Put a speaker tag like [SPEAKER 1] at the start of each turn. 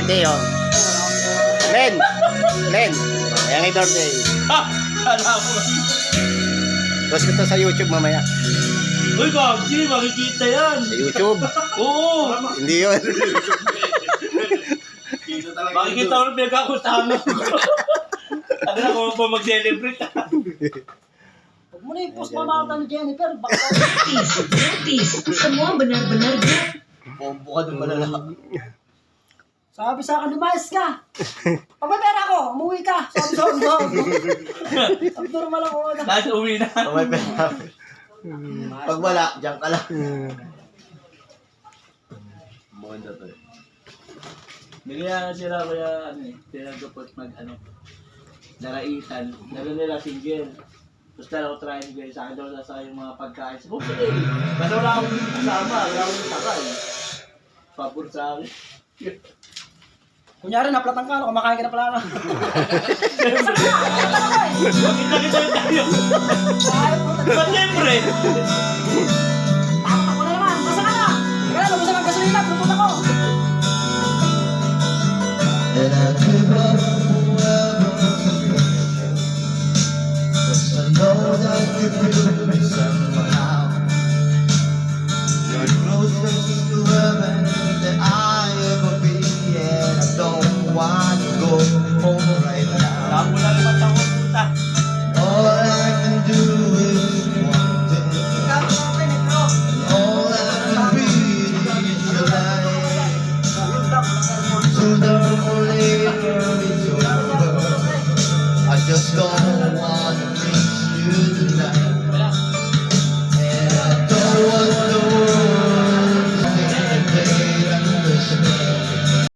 [SPEAKER 1] birthday, oh. Len! Len! Happy birthday.
[SPEAKER 2] Kala ko.
[SPEAKER 1] Post ko to sa YouTube mamaya.
[SPEAKER 2] Uy, Gagsi, makikita yan.
[SPEAKER 1] Sa YouTube.
[SPEAKER 2] Oo.
[SPEAKER 1] Hindi yun.
[SPEAKER 2] Makikita ko na pinagkakustahan ko. Ano na kung pa mag-celebrate ka.
[SPEAKER 3] Huwag mo na i-post mamata ni Jennifer. Baka
[SPEAKER 4] Gratis. Semua benar-benar gratis.
[SPEAKER 2] Bombo ka doon malala.
[SPEAKER 3] sabi sa akin, lumayas ka. Pag may pera ko, umuwi ka. Sabi sa akin, abdur mo lang ako.
[SPEAKER 2] Dahil uwi na.
[SPEAKER 5] May pera. Pag wala, diyan ka lang. Maganda to eh.
[SPEAKER 2] Bigyan sila kaya ano eh. Pinagdupot mag ano. Naraitan. Lalo nila single. Tapos dala ko try guys. Sa akin daw sa yung mga pagkain. Sabi ko, sige. Kasi wala akong kasama. Wala akong sakay. Pabor sa akin.
[SPEAKER 3] Kunyari, naplatan ka, kumakain ka na pala.
[SPEAKER 2] Makita-kita tayo. Ba't siyempre?
[SPEAKER 3] Takot ako na naman. Basta ka na. Teka lang, lubusan ang gasolina. Pupunta ko.
[SPEAKER 6] And I give up forever. 'Cause I know that if you